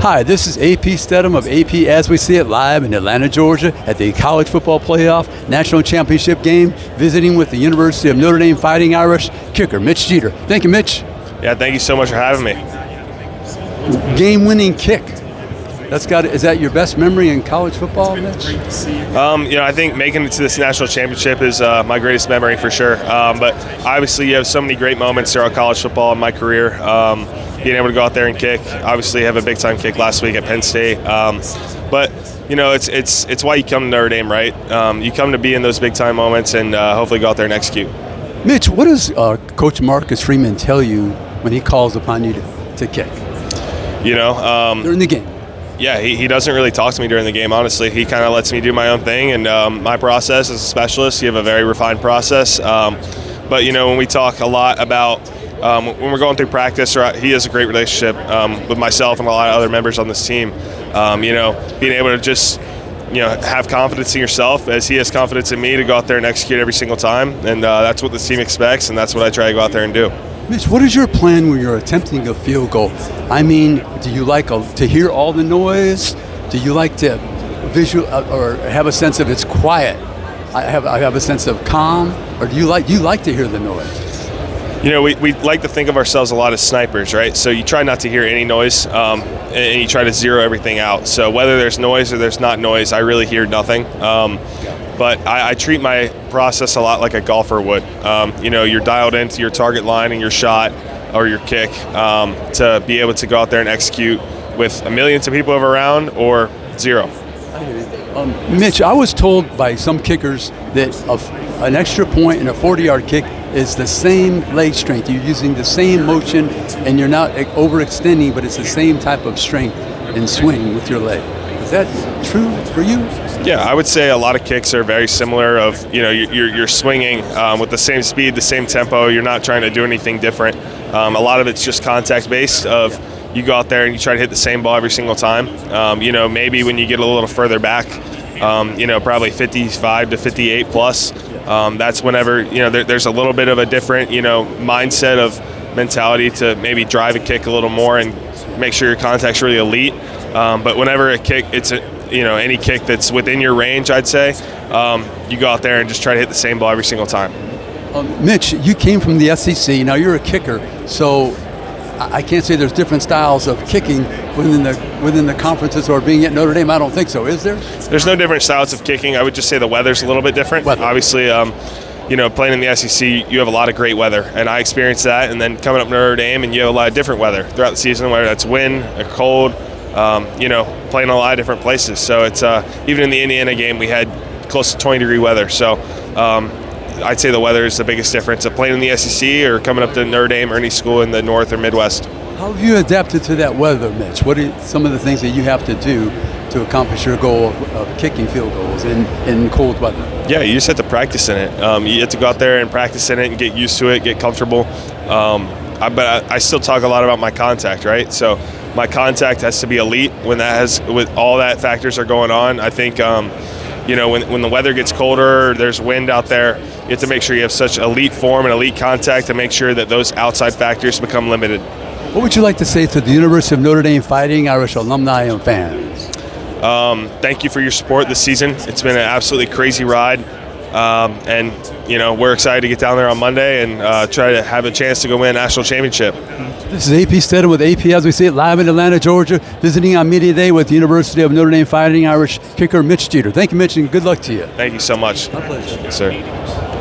Hi, this is AP Stedham of AP As We See It live in Atlanta, Georgia at the College Football Playoff National Championship game, visiting with the University of Notre Dame Fighting Irish kicker, Mitch Jeter. Thank you, Mitch. Yeah, thank you so much for having me. Game-winning kick. Is that your best memory in college football, Mitch? I think making it to this national championship is my greatest memory for sure. But obviously, you have so many great moments throughout college football in my career. Being able to go out there and kick. Obviously, have a big-time kick last week at Penn State. But it's why you come to Notre Dame, right? You come to be in those big-time moments and hopefully go out there and execute. Mitch, what does Coach Marcus Freeman tell you when he calls upon you to kick? During the game. Yeah, he doesn't really talk to me during the game, honestly. He kind of lets me do my own thing, and my process as a specialist, you have a very refined process. But, when we talk a lot about when we're going through practice, he has a great relationship with myself and a lot of other members on this team. Being able to just, have confidence in yourself as he has confidence in me to go out there and execute every single time. And that's what this team expects, and that's what I try to go out there and do. Mitch, what is your plan when you're attempting a field goal? I mean, do you like to hear all the noise? Do you like to or have a sense of it's quiet? I have a sense of calm, or do you like to hear the noise? We like to think of ourselves a lot as snipers, right? So you try not to hear any noise, and you try to zero everything out. So whether there's noise or there's not noise, I really hear nothing. But I treat my process a lot like a golfer would. You're dialed into your target line and your shot or your kick to be able to go out there and execute with millions of people around or zero. Mitch, I was told by some kickers that an extra point in a 40-yard kick is the same leg strength. You're using the same motion and you're not overextending, but it's the same type of strength and swing with your leg. Is that true for you? Yeah, I would say a lot of kicks are very similar. You're swinging with the same speed, the same tempo. You're not trying to do anything different. A lot of it's just contact based. Of you go out there and you try to hit the same ball every single time. Maybe when you get a little further back, probably 55 to 58 plus. That's whenever there's a little bit of a different mindset of mentality to maybe drive a kick a little more and make sure your contact's really elite. But whenever a kick, it's any kick that's within your range, I'd say, you go out there and just try to hit the same ball every single time. Mitch, you came from the SEC. Now you're a kicker, so I can't say there's different styles of kicking within the conferences or being at Notre Dame. I don't think so. Is there? There's no different styles of kicking. I would just say the weather's a little bit different. Obviously, playing in the SEC, you have a lot of great weather, and I experienced that. And then coming up to Notre Dame, and you have a lot of different weather throughout the season, whether that's wind or cold. Playing in a lot of different places. So it's even in the Indiana game, we had close to 20-degree weather. So I'd say the weather is the biggest difference of playing in the SEC or coming up to Notre Dame or any school in the North or Midwest. How have you adapted to that weather, Mitch? What are some of the things that you have to do to accomplish your goal of kicking field goals in cold weather? Yeah, you just have to practice in it. You have to go out there and practice in it and get used to it, get comfortable. But I still talk a lot about my contact, right? So my contact has to be elite with all that factors are going on. I think, when the weather gets colder, there's wind out there, you have to make sure you have such elite form and elite contact to make sure that those outside factors become limited. What would you like to say to the University of Notre Dame Fighting Irish alumni and fans? Thank you for your support this season. It's been an absolutely crazy ride. And we're excited to get down there on Monday and try to have a chance to go win a national championship. This is AP Stedham with AP As We See It live in Atlanta, Georgia, visiting on Media Day with the University of Notre Dame Fighting Irish kicker Mitch Jeter. Thank you, Mitch, and good luck to you. Thank you so much. My pleasure. Yes, sir.